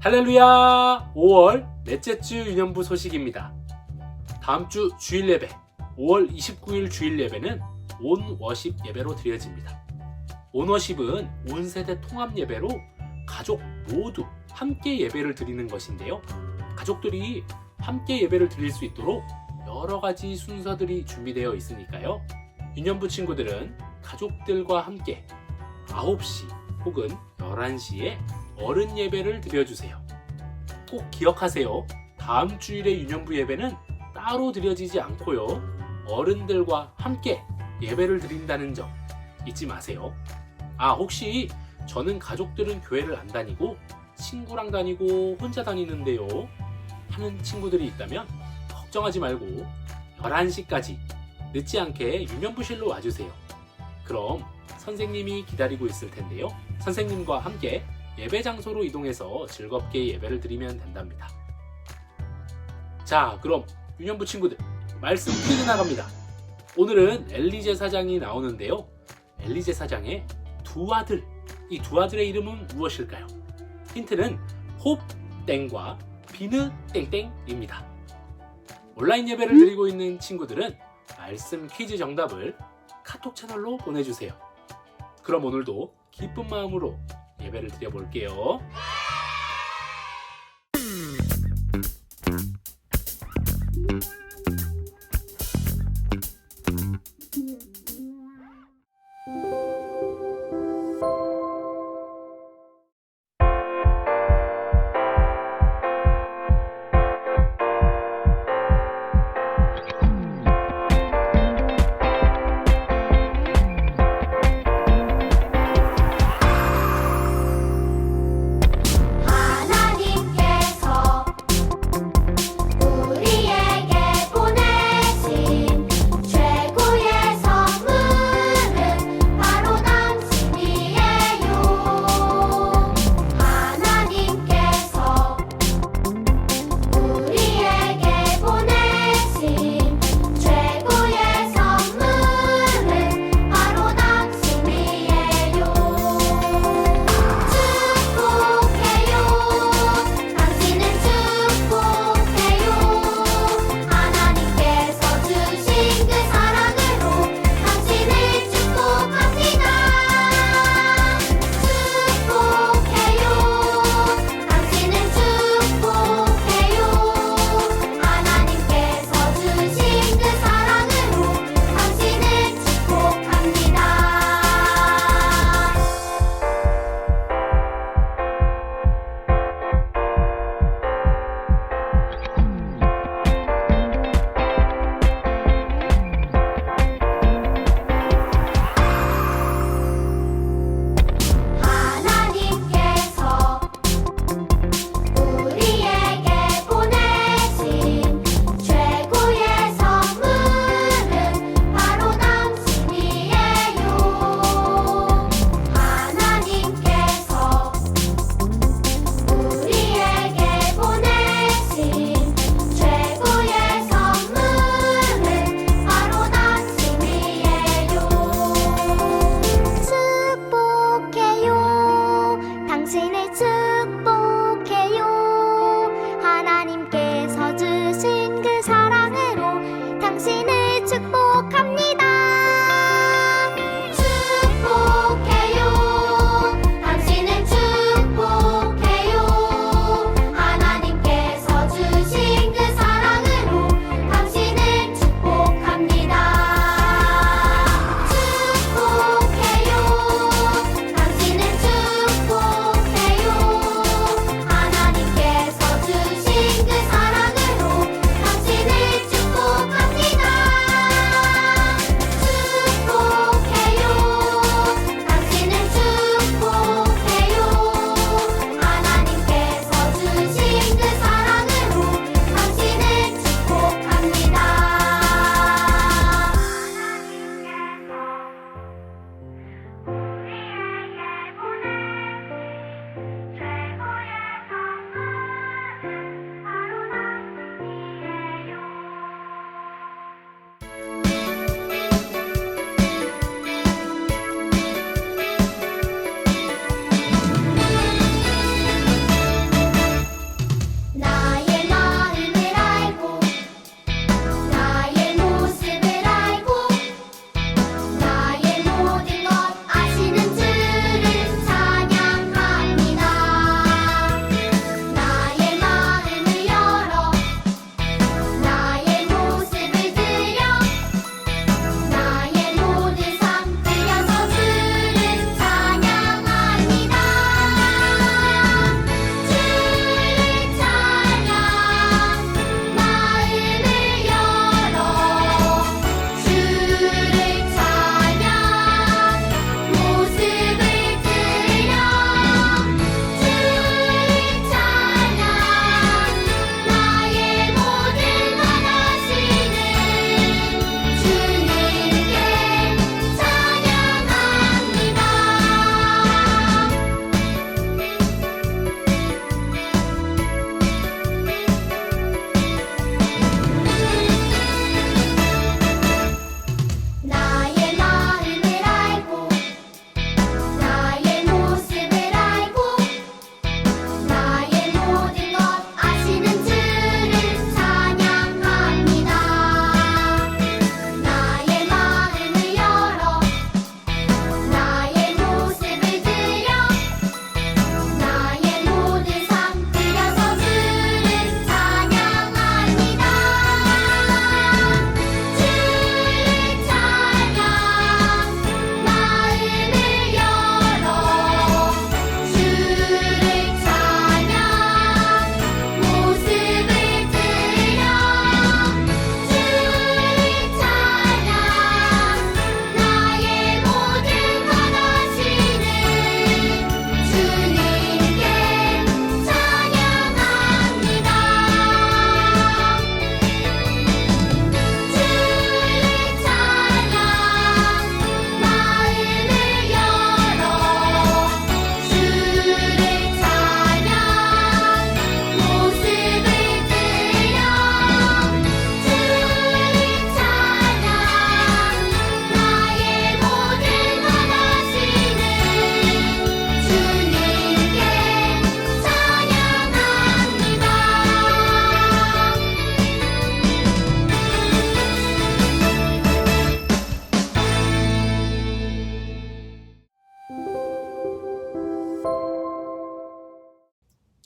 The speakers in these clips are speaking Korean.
할렐루야! 5월 넷째 주 유년부 소식입니다. 다음 주 주일 예배, 5월 29일 주일 예배는 온 워십 예배로 드려집니다. 온 워십은 온 세대 통합 예배로 가족 모두 함께 예배를 드리는 것인데요. 가족들이 함께 예배를 드릴 수 있도록 여러 가지 순서들이 준비되어 있으니까요. 유년부 친구들은 가족들과 함께 9시 혹은 11시에 어른 예배를 드려주세요. 꼭 기억하세요. 다음 주일의 유년부 예배는 따로 드려지지 않고요. 어른들과 함께 예배를 드린다는 점 잊지 마세요. 혹시 저는 가족들은 교회를 안 다니고 친구랑 다니고 혼자 다니는데요 하는 친구들이 있다면 걱정하지 말고 11시까지 늦지 않게 유년부실로 와주세요. 그럼 선생님이 기다리고 있을 텐데요. 선생님과 함께 예배 장소로 이동해서 즐겁게 예배를 드리면 된답니다. 자, 그럼 유년부 친구들 말씀 퀴즈 나갑니다. 오늘은 엘리 제사장이 나오는데요. 엘리 제사장의 두 아들, 이 두 아들의 이름은 무엇일까요? 힌트는 홉 땡과 비느 땡땡입니다. 온라인 예배를 드리고 있는 친구들은 말씀 퀴즈 정답을 카톡 채널로 보내주세요. 그럼 오늘도 기쁜 마음으로 예배를 드려볼게요.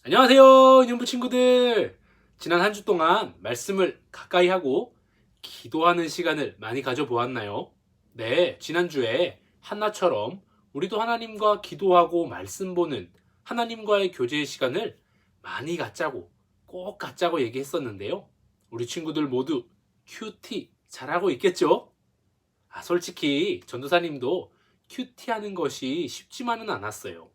안녕하세요, 유년부 친구들. 지난 한 주 동안 말씀을 가까이 하고 기도하는 시간을 많이 가져보았나요? 네, 지난주에 한나처럼 우리도 하나님과 기도하고 말씀 보는 하나님과의 교제의 시간을 많이 갖자고, 꼭 갖자고 얘기했었는데요. 우리 친구들 모두 큐티 잘하고 있겠죠? 솔직히 전도사님도 큐티하는 것이 쉽지만은 않았어요.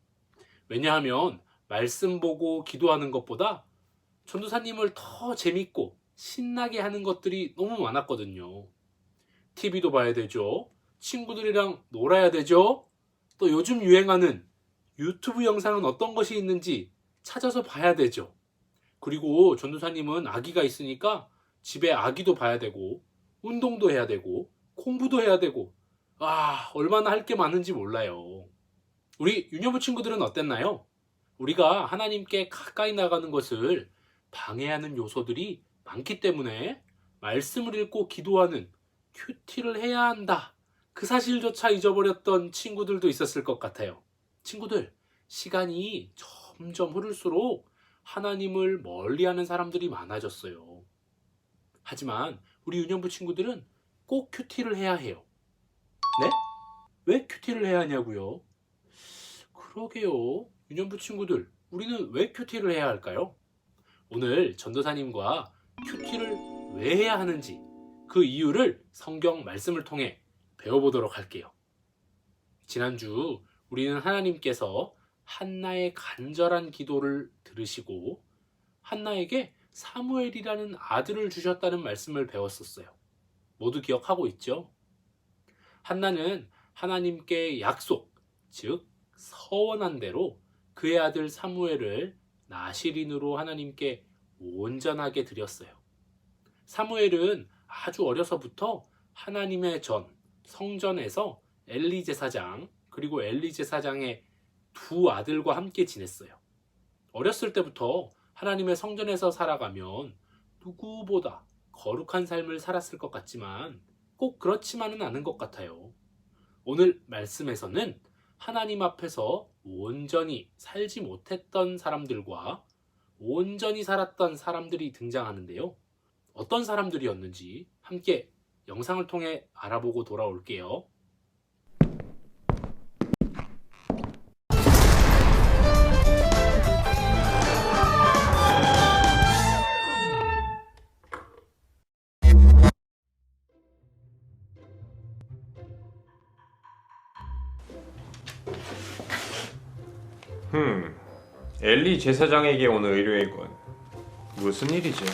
왜냐하면 말씀 보고 기도하는 것보다 전도사님을 더 재밌고 신나게 하는 것들이 너무 많았거든요. TV도 봐야 되죠. 친구들이랑 놀아야 되죠. 또 요즘 유행하는 유튜브 영상은 어떤 것이 있는지 찾아서 봐야 되죠. 그리고 전도사님은 아기가 있으니까 집에 아기도 봐야 되고, 운동도 해야 되고, 공부도 해야 되고, 얼마나 할 게 많은지 몰라요. 우리 유년부 친구들은 어땠나요? 우리가 하나님께 가까이 나가는 것을 방해하는 요소들이 많기 때문에 말씀을 읽고 기도하는 큐티를 해야 한다, 그 사실조차 잊어버렸던 친구들도 있었을 것 같아요. 친구들, 시간이 점점 흐를수록 하나님을 멀리하는 사람들이 많아졌어요. 하지만 우리 유년부 친구들은 꼭 큐티를 해야 해요. 네? 왜 큐티를 해야 하냐고요? 그러게요. 유년부 친구들, 우리는 왜 큐티를 해야 할까요? 오늘 전도사님과 큐티를 왜 해야 하는지, 그 이유를 성경 말씀을 통해 배워보도록 할게요. 지난주 우리는 하나님께서 한나의 간절한 기도를 들으시고 한나에게 사무엘이라는 아들을 주셨다는 말씀을 배웠었어요. 모두 기억하고 있죠? 한나는 하나님께 약속, 즉 서원한 대로 그의 아들 사무엘을 나실인으로 하나님께 온전하게 드렸어요. 사무엘은 아주 어려서부터 하나님의 성전에서 엘리 제사장, 그리고 엘리 제사장의 두 아들과 함께 지냈어요. 어렸을 때부터 하나님의 성전에서 살아가면 누구보다 거룩한 삶을 살았을 것 같지만 꼭 그렇지만은 않은 것 같아요. 오늘 말씀에서는 하나님 앞에서 온전히 살지 못했던 사람들과 온전히 살았던 사람들이 등장하는데요. 어떤 사람들이었는지 함께 영상을 통해 알아보고 돌아올게요. 엘리 제사장에게 온 의뢰이군. 무슨 일이지?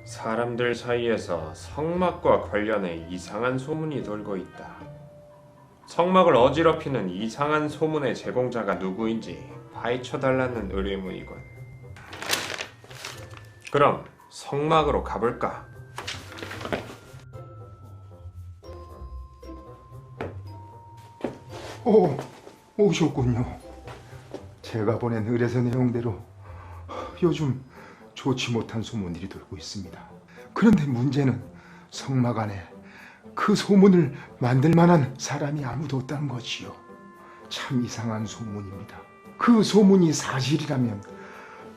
사람들 사이에서 성막과 관련해 이상한 소문이 돌고 있다. 성막을 어지럽히는 이상한 소문의 제공자가 누구인지 파헤쳐달라는 의뢰문이군. 그럼 성막으로 가볼까? 오셨군요. 제가 보낸 의뢰서 내용대로 요즘 좋지 못한 소문들이 돌고 있습니다. 그런데 문제는 성막 안에 그 소문을 만들 만한 사람이 아무도 없다는 것이요. 참 이상한 소문입니다. 그 소문이 사실이라면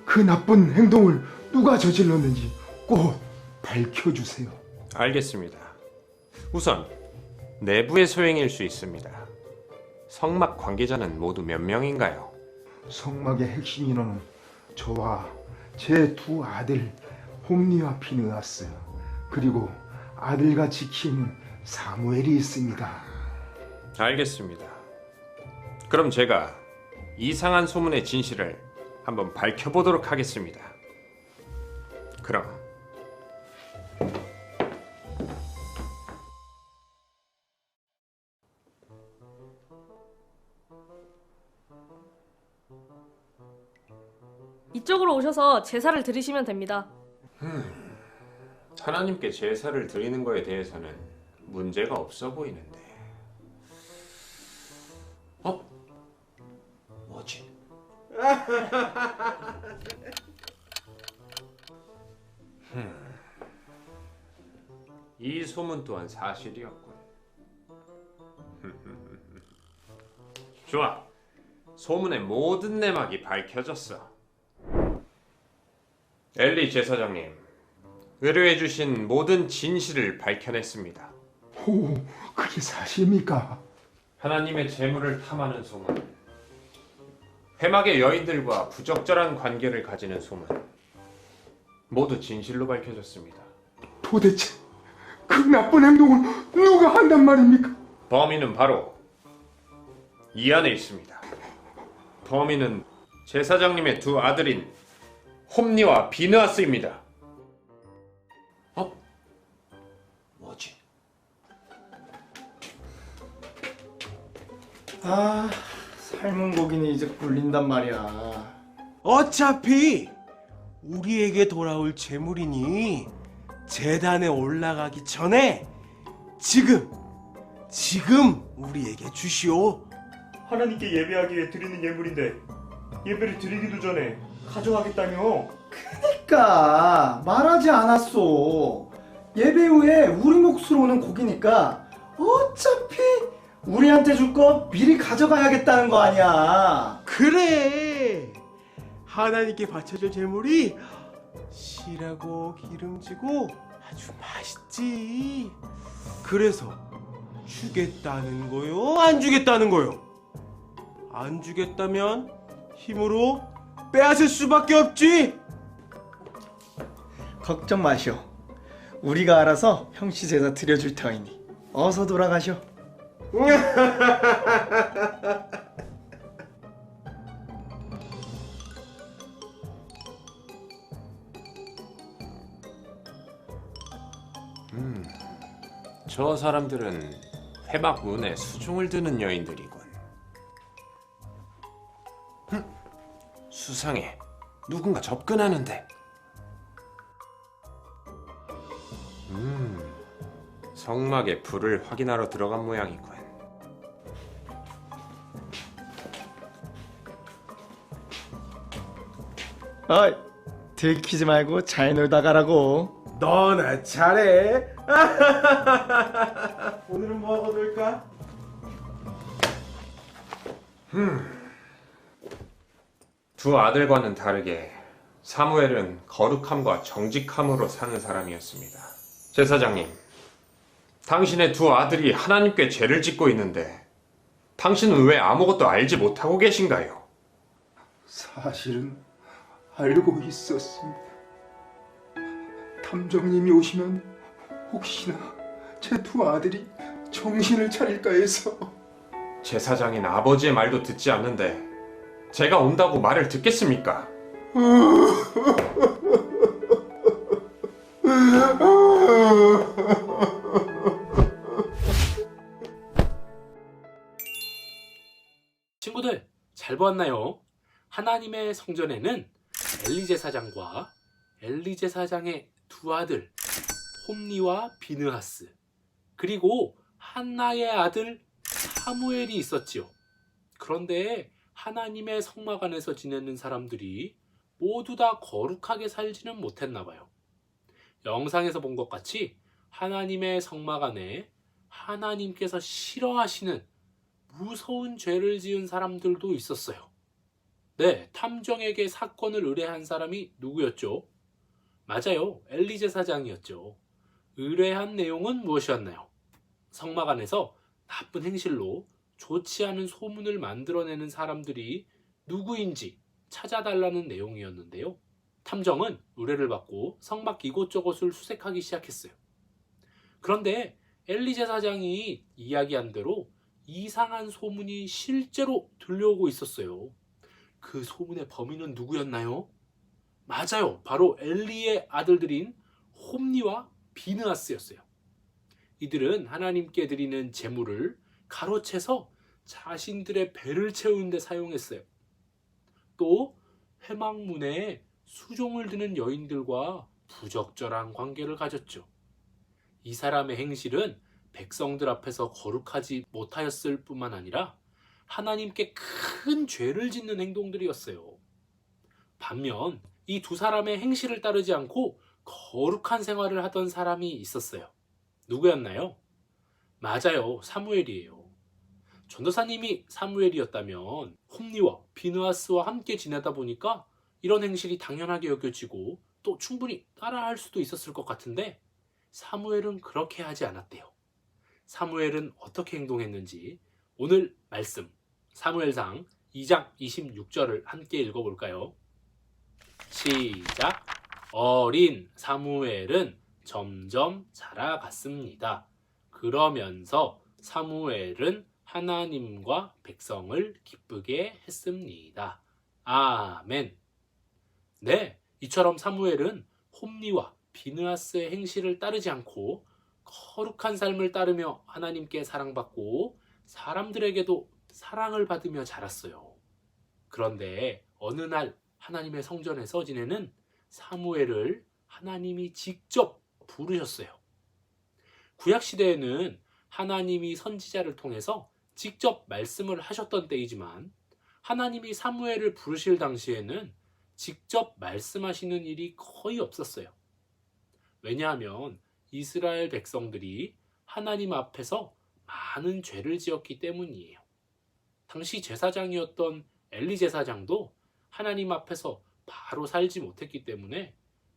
그 나쁜 행동을 누가 저질렀는지 꼭 밝혀주세요. 알겠습니다. 우선 내부의 소행일 수 있습니다. 성막 관계자는 모두 몇 명인가요? 성막의 핵심 인원은 저와 제 두 아들 홈리와 피느하스, 그리고 아들같이 키우는 사무엘이 있습니다. 알겠습니다. 그럼 제가 이상한 소문의 진실을 한번 밝혀보도록 하겠습니다. 그럼 이쪽으로 오셔서 제사를 드리시면 됩니다. 하나님께 제사를 드리는 거에 대해서는 문제가 없어 보이는데. 뭐지? 이 소문 또한 사실이었군. 좋아. 소문의 모든 내막이 밝혀졌어. 엘리 제사장님, 의뢰해주신 모든 진실을 밝혀냈습니다. 오, 그게 사실입니까? 하나님의 재물을 탐하는 소문, 회막의 여인들과 부적절한 관계를 가지는 소문, 모두 진실로 밝혀졌습니다. 도대체 그 나쁜 행동을 누가 한단 말입니까? 범인은 바로 이 안에 있습니다. 범인은 제사장님의 두 아들인 홈니와 비느하스입니다. 뭐지? 아, 삶은 고기는 이제 굴린단 말이야. 어차피 우리에게 돌아올 재물이니 재단에 올라가기 전에 지금 우리에게 주시오. 하나님께 예배하기 위해 드리는 예물인데 예배를 드리기도 전에 가져가겠다며. 그니까 말하지 않았어. 예배 후에 우리 몫으로 오는 고기니까 어차피 우리한테 줄 거 미리 가져가야겠다는 거 아니야. 그래, 하나님께 바쳐줄 재물이 실하고 기름지고 아주 맛있지. 그래서 주겠다는 거요, 안 주겠다는 거요? 안 주겠다면 힘으로 빼앗을 수밖에 없지. 걱정 마시오. 우리가 알아서 형씨 제사 드려줄 터이니 어서 돌아가시오. 저 사람들은 회막 문에 수종을 드는 여인들이군. 수상해. 누군가 접근하는데. 성막에 불을 확인하러 들어간 모양이군. 어이, 들키지 말고 잘 놀다 가라고. 너나 잘해. 오늘은 뭐하고 놀까? 두 아들과는 다르게 사무엘은 거룩함과 정직함으로 사는 사람이었습니다. 제사장님, 당신의 두 아들이 하나님께 죄를 짓고 있는데 당신은 왜 아무것도 알지 못하고 계신가요? 사실은 알고 있었습니다. 탐정님이 오시면 혹시나 제 두 아들이 정신을 차릴까 해서. 제사장인 아버지의 말도 듣지 않는데 제가 온다고 말을 듣겠습니까? 친구들, 잘 보았나요? 하나님의 성전에는 엘리 제사장과 엘리 제사장의 두 아들 홈니와 비느하스, 그리고 한나의 아들 사무엘이 있었지요. 그런데 하나님의 성막 안에서 지내는 사람들이 모두 다 거룩하게 살지는 못했나 봐요. 영상에서 본 것 같이 하나님의 성막 안에 하나님께서 싫어하시는 무서운 죄를 지은 사람들도 있었어요. 네, 탐정에게 사건을 의뢰한 사람이 누구였죠? 맞아요, 엘리 제사장이었죠. 의뢰한 내용은 무엇이었나요? 성막 안에서 나쁜 행실로 좋지 않은 소문을 만들어내는 사람들이 누구인지 찾아달라는 내용이었는데요. 탐정은 의뢰를 받고 성막 이곳저곳을 수색하기 시작했어요. 그런데 엘리 제사장이 이야기한 대로 이상한 소문이 실제로 들려오고 있었어요. 그 소문의 범인은 누구였나요? 맞아요, 바로 엘리의 아들들인 홈니와 비느하스였어요. 이들은 하나님께 드리는 제물을 가로채서 자신들의 배를 채우는 데 사용했어요. 또 회막문에 수종을 드는 여인들과 부적절한 관계를 가졌죠. 이 사람의 행실은 백성들 앞에서 거룩하지 못하였을 뿐만 아니라 하나님께 큰 죄를 짓는 행동들이었어요. 반면 이 두 사람의 행실을 따르지 않고 거룩한 생활을 하던 사람이 있었어요. 누구였나요? 맞아요, 사무엘이에요. 전도사님이 사무엘이었다면 홈리와 비느하스와 함께 지내다 보니까 이런 행실이 당연하게 여겨지고 또 충분히 따라할 수도 있었을 것 같은데 사무엘은 그렇게 하지 않았대요. 사무엘은 어떻게 행동했는지 오늘 말씀 사무엘상 2장 26절을 함께 읽어볼까요? 시작! 어린 사무엘은 점점 자라갔습니다. 그러면서 사무엘은 하나님과 백성을 기쁘게 했습니다. 아멘. 네, 이처럼 사무엘은 홈리와 비느하스의 행실을 따르지 않고 거룩한 삶을 따르며 하나님께 사랑받고 사람들에게도 사랑을 받으며 자랐어요. 그런데 어느 날 하나님의 성전에서 지내는 사무엘을 하나님이 직접 부르셨어요. 구약시대에는 하나님이 선지자를 통해서 직접 말씀을 하셨던 때이지만 하나님이 사무엘을 부르실 당시에는 직접 말씀하시는 일이 거의 없었어요. 왜냐하면 이스라엘 백성들이 하나님 앞에서 많은 죄를 지었기 때문이에요. 당시 제사장이었던 엘리 제사장도 하나님 앞에서 바로 살지 못했기 때문에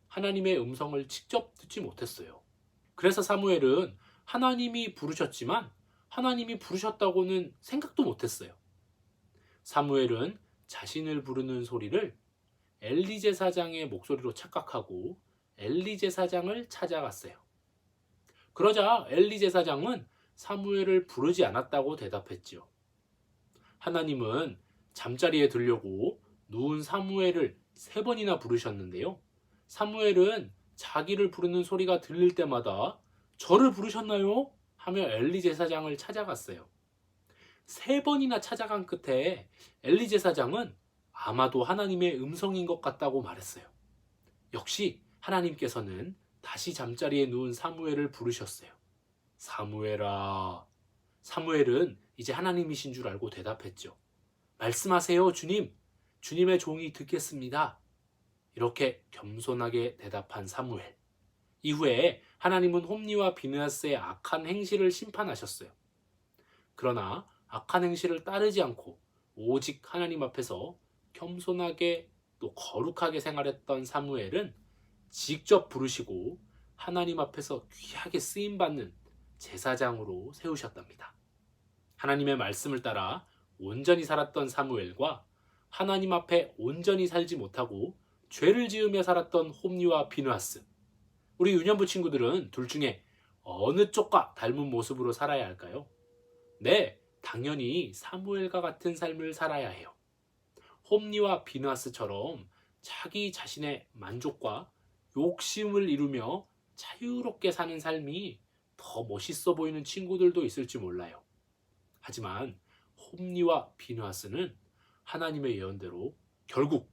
하나님의 음성을 직접 듣지 못했어요. 그래서 사무엘은 하나님이 부르셨지만 하나님이 부르셨다고는 생각도 못했어요. 사무엘은 자신을 부르는 소리를 엘리 제사장의 목소리로 착각하고 엘리 제사장을 찾아갔어요. 그러자 엘리 제사장은 사무엘을 부르지 않았다고 대답했지요. 하나님은 잠자리에 들려고 누운 사무엘을 3번이나 부르셨는데요. 사무엘은 자기를 부르는 소리가 들릴 때마다 저를 부르셨나요? 하며 엘리 제사장을 찾아갔어요. 3번이나 찾아간 끝에 엘리 제사장은 아마도 하나님의 음성인 것 같다고 말했어요. 역시 하나님께서는 다시 잠자리에 누운 사무엘을 부르셨어요. 사무엘아. 사무엘은 이제 하나님이신 줄 알고 대답했죠. 말씀하세요, 주님. 주님의 종이 듣겠습니다. 이렇게 겸손하게 대답한 사무엘. 이후에 하나님은 홈리와 비느하스의 악한 행실을 심판하셨어요. 그러나 악한 행실을 따르지 않고 오직 하나님 앞에서 겸손하게 또 거룩하게 생활했던 사무엘은 직접 부르시고 하나님 앞에서 귀하게 쓰임받는 제사장으로 세우셨답니다. 하나님의 말씀을 따라 온전히 살았던 사무엘과 하나님 앞에 온전히 살지 못하고 죄를 지으며 살았던 홈리와 비느하스. 우리 유년부 친구들은 둘 중에 어느 쪽과 닮은 모습으로 살아야 할까요? 네, 당연히 사무엘과 같은 삶을 살아야 해요. 홈리와 비느하스처럼 자기 자신의 만족과 욕심을 이루며 자유롭게 사는 삶이 더 멋있어 보이는 친구들도 있을지 몰라요. 하지만 홈리와 비느하스는 하나님의 예언대로 결국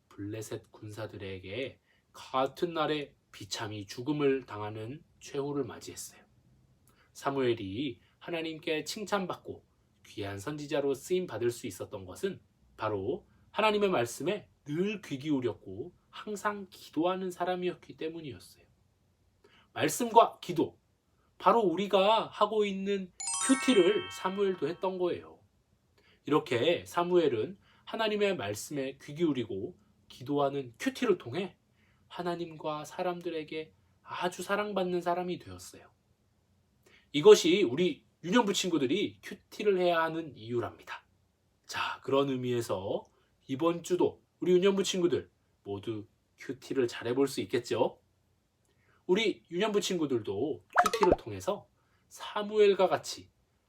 블레셋 군사들에게 같은 날에 비참히 죽음을 당하는 최후를 맞이했어요. 사무엘이 하나님께 칭찬받고 귀한 선지자로 쓰임받을 수 있었던 것은 바로 하나님의 말씀에 늘 귀 기울였고 항상 기도하는 사람이었기 때문이었어요. 말씀과 기도, 바로 우리가 하고 있는 큐티를 사무엘도 했던 거예요. 이렇게 사무엘은 하나님의 말씀에 귀 기울이고 기도하는 큐티를 통해 하나님과 사람들에게 아주 사랑받는 사람이 되었어요. 이것이 우리 유년부 친구들이 큐티를 해야 하는 이유랍니다. 자, 그런 의미에서 이번 주도 우리 유년부 친구들 모두 큐티를 잘해볼 수 있겠죠? 우리 유년부 친구들도 큐티를 통해서 사무엘과 같이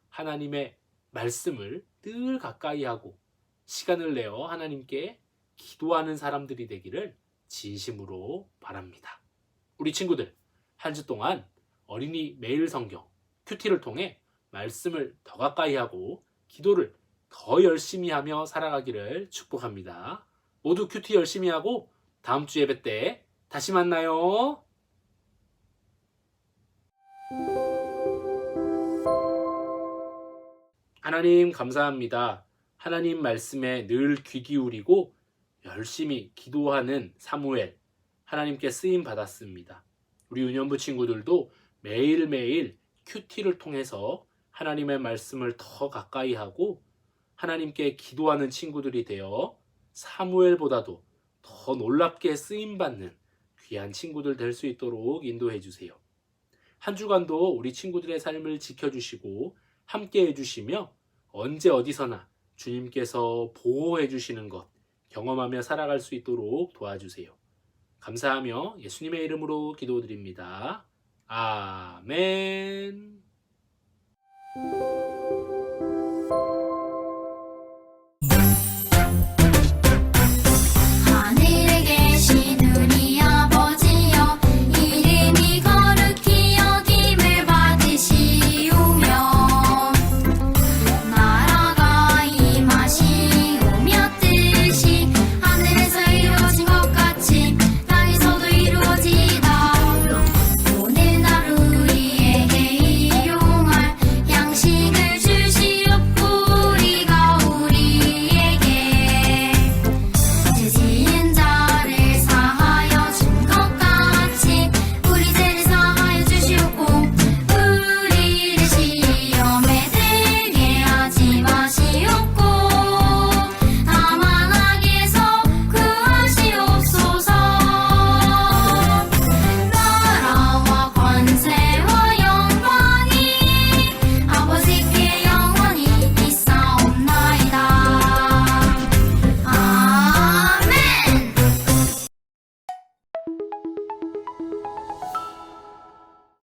하나님의 말씀을 늘 가까이 하고 시간을 내어 하나님께 기도하는 사람들이 되기를 진심으로 바랍니다. 우리 친구들, 한 주 동안 어린이 매일 성경 큐티를 통해 말씀을 더 가까이 하고 기도를 더 열심히 하며 살아가기를 축복합니다. 모두 큐티 열심히 하고 다음 주 예배 때 다시 만나요. 하나님 감사합니다. 하나님 말씀에 늘 귀 기울이고 열심히 기도하는 사무엘, 하나님께 쓰임 받았습니다. 우리 유년부 친구들도 매일매일 큐티를 통해서 하나님의 말씀을 더 가까이 하고 하나님께 기도하는 친구들이 되어 사무엘보다도 더 놀랍게 쓰임받는 귀한 친구들 될 수 있도록 인도해 주세요. 한 주간도 우리 친구들의 삶을 지켜주시고 함께 해주시며 언제 어디서나 주님께서 보호해 주시는 것 경험하며 살아갈 수 있도록 도와주세요. 감사하며 예수님의 이름으로 기도드립니다. 아멘.